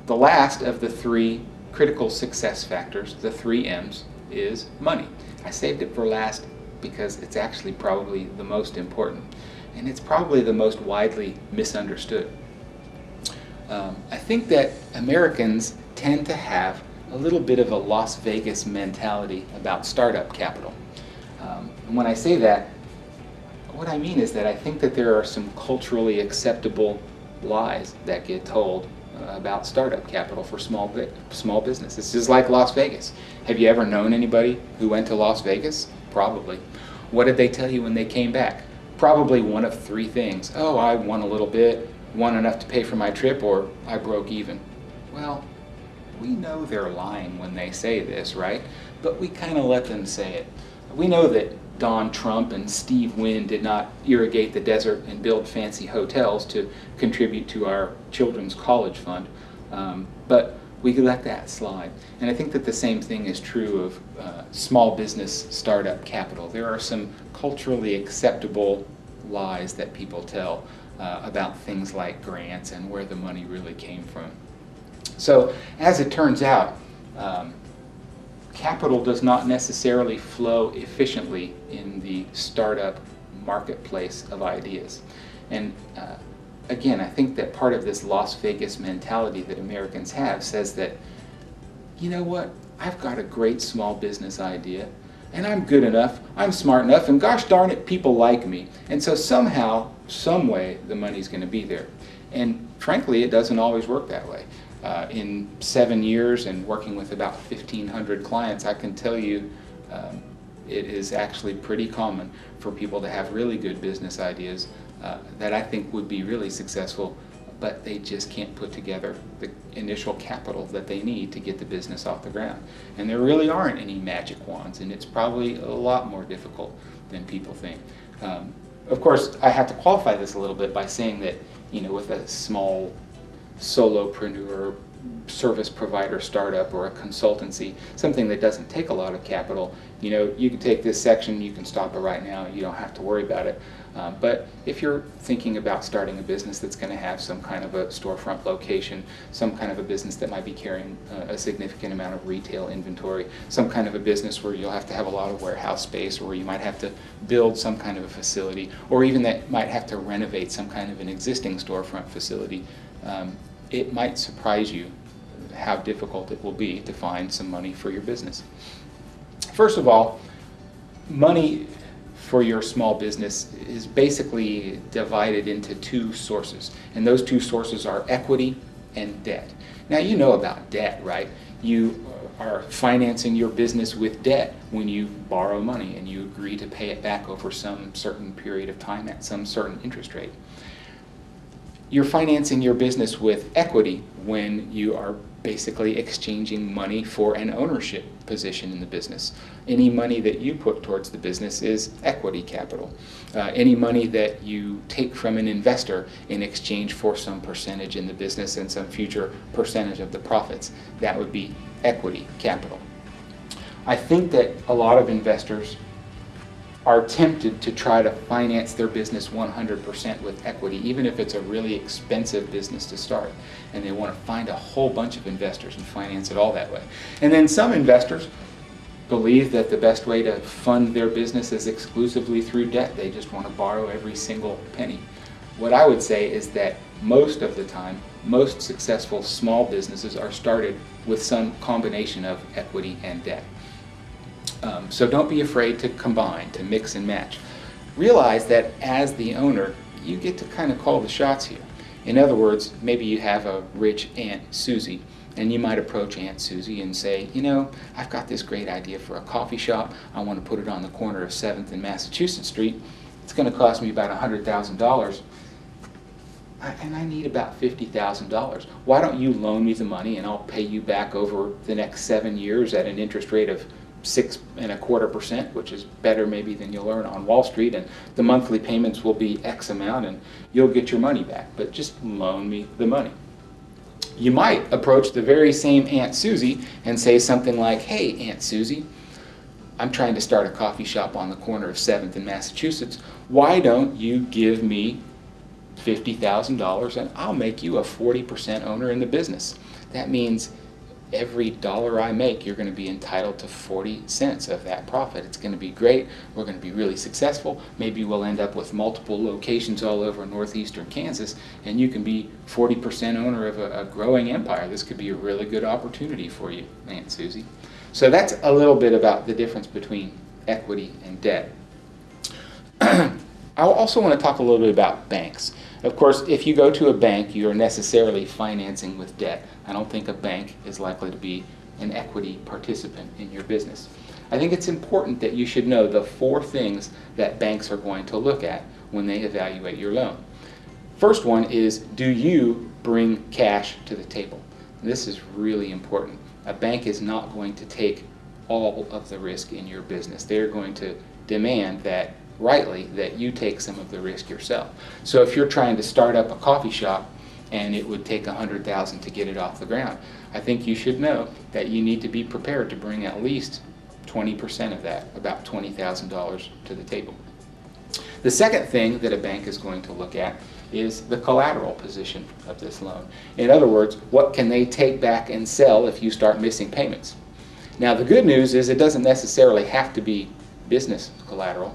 The last of the three critical success factors, the three M's, is money. I saved it for last because it's actually probably the most important, and it's probably the most widely misunderstood. I think that Americans tend to have a little bit of a Las Vegas mentality about startup capital. And when I say that, what I mean is that I think that there are some culturally acceptable lies that get told about startup capital for small business. It's just like Las Vegas. Have you ever known anybody who went to Las Vegas? Probably. What did they tell you when they came back? Probably one of three things. Oh, I won a little bit, won enough to pay for my trip, or I broke even. Well, we know they're lying when they say this, right? But we kind of let them say it. We know that Don Trump and Steve Wynn did not irrigate the desert and build fancy hotels to contribute to our children's college fund, but we let that slide. And I think that the same thing is true of small business startup capital. There are some culturally acceptable lies that people tell about things like grants and where the money really came from. So as it turns out, capital does not necessarily flow efficiently in the startup marketplace of ideas. And again, I think that part of this Las Vegas mentality that Americans have says that, you know what, I've got a great small business idea, and I'm good enough, I'm smart enough, and gosh darn it, people like me. And so somehow, some way, the money's going to be there. And frankly, it doesn't always work that way. In 7 years and working with about 1,500 clients, I can tell you it is actually pretty common for people to have really good business ideas that I think would be really successful, but they just can't put together the initial capital that they need to get the business off the ground. And there really aren't any magic wands, and it's probably a lot more difficult than people think. Of course, I have to qualify this a little bit by saying that, you know, with a small solopreneur, service provider startup, or a consultancy, something that doesn't take a lot of capital, you know, you can take this section, you can stop it right now, you don't have to worry about it. But if you're thinking about starting a business that's going to have some kind of a storefront location, some kind of a business that might be carrying a significant amount of retail inventory, some kind of a business where you'll have to have a lot of warehouse space, or you might have to build some kind of a facility, or even that might have to renovate some kind of an existing storefront facility, it might surprise you how difficult it will be to find some money for your business. First of all, money for your small business is basically divided into two sources, and those two sources are equity and debt. Now, you know about debt, right? You are financing your business with debt when you borrow money and you agree to pay it back over some certain period of time at some certain interest rate. You're financing your business with equity when you are basically exchanging money for an ownership position in the business. Any money that you put towards the business is equity capital. Any money that you take from an investor in exchange for some percentage in the business and some future percentage of the profits, that would be equity capital. I think that a lot of investors are tempted to try to finance their business 100% with equity, even if it's a really expensive business to start. And they want to find a whole bunch of investors and finance it all that way. And then some investors believe that the best way to fund their business is exclusively through debt. They just want to borrow every single penny. What I would say is that most of the time, most successful small businesses are started with some combination of equity and debt. So don't be afraid to combine, to mix and match. Realize that as the owner, you get to kind of call the shots here. In other words, maybe you have a rich Aunt Susie, and you might approach Aunt Susie and say, you know, I've got this great idea for a coffee shop. I want to put it on the corner of 7th and Massachusetts Street. It's going to cost me about $100,000. And I need about $50,000. Why don't you loan me the money and I'll pay you back over the next 7 years at an interest rate of 6.25%, which is better maybe than you'll earn on Wall Street, and the monthly payments will be X amount and you'll get your money back, but just loan me the money. You might approach the very same Aunt Susie and say something like, hey Aunt Susie, I'm trying to start a coffee shop on the corner of 7th and Massachusetts. Why don't you give me $50,000 and I'll make you a 40% owner in the business. that means every dollar I make, you're going to be entitled to 40 cents of that profit. It's going to be great. We're going to be really successful. Maybe we'll end up with multiple locations all over northeastern Kansas, and you can be 40% owner of a growing empire. This could be a really good opportunity for you, Aunt Susie. So that's a little bit about the difference between equity and debt. I also want to talk a little bit about banks. Of course, if you go to a bank, you are necessarily financing with debt. I don't think a bank is likely to be an equity participant in your business. I think it's important that you should know the 4 things that banks are going to look at when they evaluate your loan. First one is, do you bring cash to the table? This is really important. A bank is not going to take all of the risk in your business. They're going to demand that, rightly, that you take some of the risk yourself. So if you're trying to start up a coffee shop and it would take $100,000 to get it off the ground, I think you should know that you need to be prepared to bring at least 20% of that, about $20,000, to the table. The second thing that a bank is going to look at is the collateral position of this loan. In other words, what can they take back and sell if you start missing payments? Now, the good news is it doesn't necessarily have to be business collateral.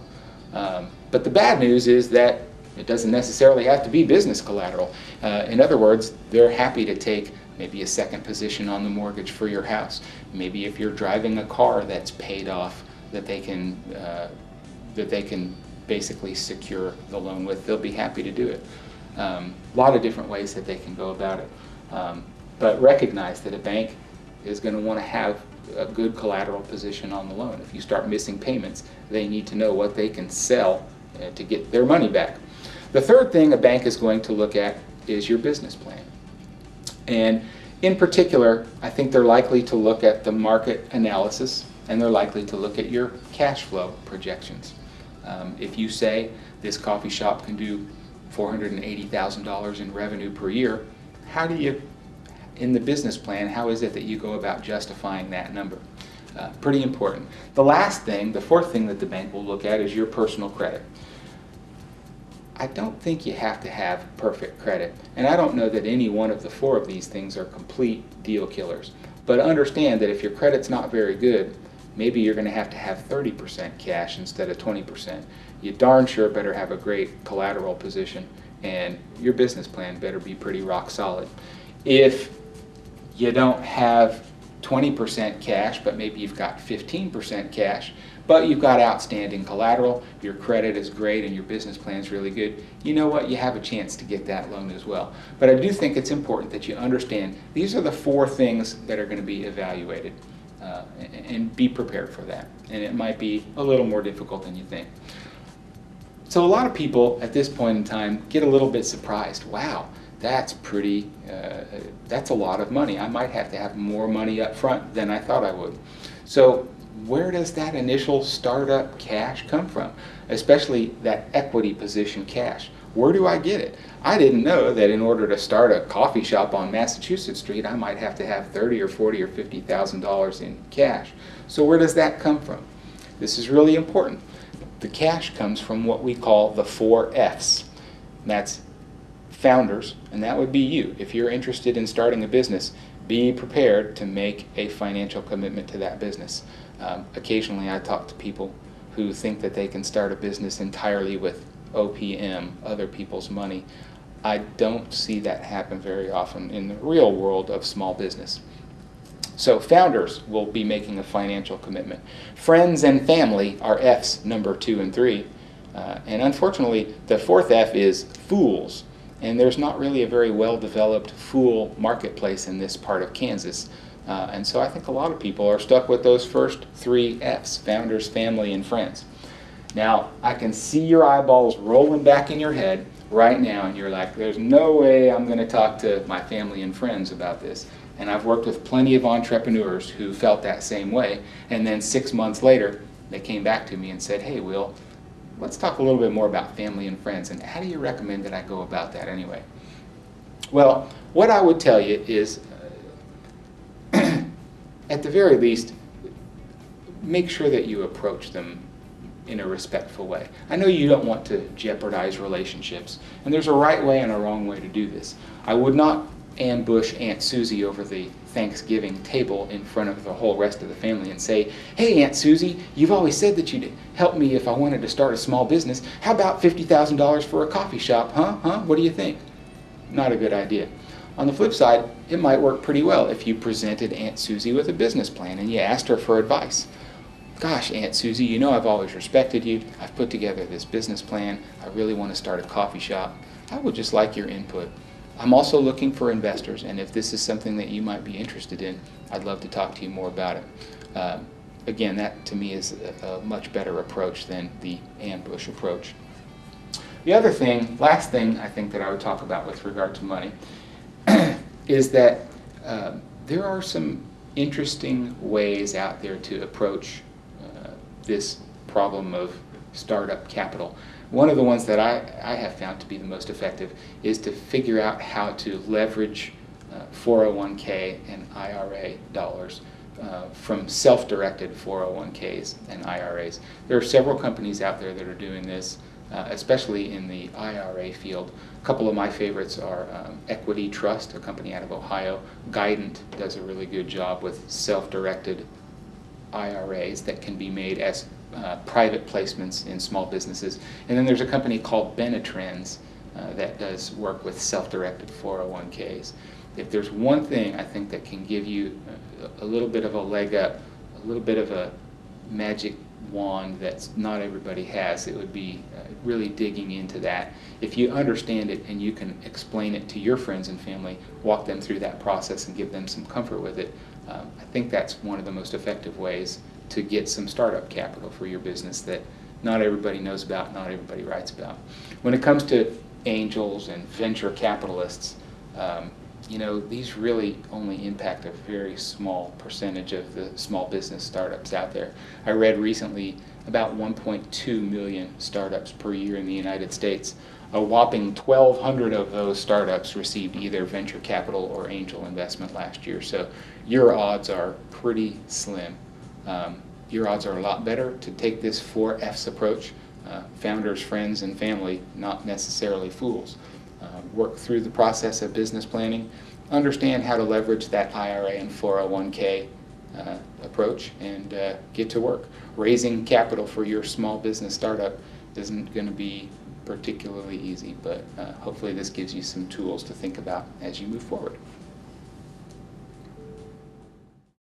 But the bad news is that it doesn't necessarily have to be business collateral. In other words, they're happy to take maybe a second position on the mortgage for your house. Maybe if you're driving a car that's paid off, that they can basically secure the loan with, they'll be happy to do it. A lot of different ways that they can go about it. But recognize that a bank is going to want to have a good collateral position on the loan. If you start missing payments, they need to know what they can sell to get their money back. The third thing a bank is going to look at is your business plan. And in particular, I think they're likely to look at the market analysis, and they're likely to look at your cash flow projections. If you say this coffee shop can do $480,000 in revenue per year, how do you, in the business plan, how is it that you go about justifying that number? Pretty important. The last thing, the fourth thing that the bank will look at is your personal credit. I don't think you have to have perfect credit, and I don't know that any one of the 4 of these things are complete deal killers. But understand that if your credit's not very good, maybe you're going to have 30% cash instead of 20%. You darn sure better have a great collateral position, and your business plan better be pretty rock solid. If you don't have 20% cash, but maybe you've got 15% cash, but you've got outstanding collateral, your credit is great, and your business plan is really good, you know what? You have a chance to get that loan as well. But I do think it's important that you understand these are the 4 things that are going to be evaluated, and be prepared for that. And it might be a little more difficult than you think. So a lot of people at this point in time get a little bit surprised. Wow, that's a lot of money. I might have to have more money up front than I thought I would. So where does that initial startup cash come from? Especially that equity position cash. Where do I get it? I didn't know that in order to start a coffee shop on Massachusetts Street, I might have to have $30,000 or $40,000 or $50,000 in cash. So where does that come from? This is really important. The cash comes from what we call the 4 F's. That's founders, and that would be you. If you're interested in starting a business, be prepared to make a financial commitment to that business. Occasionally I talk to people who think that they can start a business entirely with OPM, other people's money. I don't see that happen very often in the real world of small business. So founders will be making a financial commitment. Friends and family are F's, number 2 and 3. And unfortunately, the 4th F is fools. And there's not really a very well-developed fool marketplace in this part of Kansas. And so I think a lot of people are stuck with those first 3 F's, founders, family, and friends. Now, I can see your eyeballs rolling back in your head right now, and you're like, there's no way I'm going to talk to my family and friends about this. And I've worked with plenty of entrepreneurs who felt that same way, and then 6 months later, they came back to me and said, hey, Will, let's talk a little bit more about family and friends, and how do you recommend that I go about that anyway? Well, what I would tell you is, at the very least, make sure that you approach them in a respectful way. I know you don't want to jeopardize relationships, and there's a right way and a wrong way to do this. I would not ambush Aunt Susie over the Thanksgiving table in front of the whole rest of the family and say, "Hey, Aunt Susie, you've always said that you'd help me if I wanted to start a small business. How about $50,000 for a coffee shop, huh? What do you think?" Not a good idea. On the flip side, it might work pretty well if you presented Aunt Susie with a business plan and you asked her for advice. "Gosh, Aunt Susie, you know I've always respected you. I've put together this business plan. I really want to start a coffee shop. I would just like your input. I'm also looking for investors, and if this is something that you might be interested in, I'd love to talk to you more about it." Again, that to me is a much better approach than the ambush approach. The other thing, last thing I think that I would talk about with regard to money is that there are some interesting ways out there to approach this problem of startup capital. One of the ones that I have found to be the most effective is to figure out how to leverage 401k and IRA dollars from self-directed 401ks and IRAs. There are several companies out there that are doing this, especially in the IRA field. A couple of my favorites are Equity Trust, a company out of Ohio. Guidant does a really good job with self-directed IRAs that can be made as private placements in small businesses. And then there's a company called Benetrends that does work with self-directed 401ks. If there's one thing I think that can give you a little bit of a leg up, a little bit of a magic wand that not everybody has, it would be really digging into that. If you understand it and you can explain it to your friends and family, walk them through that process and give them some comfort with it, I think that's one of the most effective ways to get some startup capital for your business that not everybody knows about, not everybody writes about. When it comes to angels and venture capitalists, these really only impact a very small percentage of the small business startups out there. I read recently about 1.2 million startups per year in the United States. A whopping 1,200 of those startups received either venture capital or angel investment last year. So your odds are pretty slim. Your odds are a lot better to take this 4Fs approach. Founders, friends, and family, not necessarily fools. Work through the process of business planning, understand how to leverage that IRA and 401k approach, and get to work. Raising capital for your small business startup isn't going to be particularly easy, but hopefully this gives you some tools to think about as you move forward.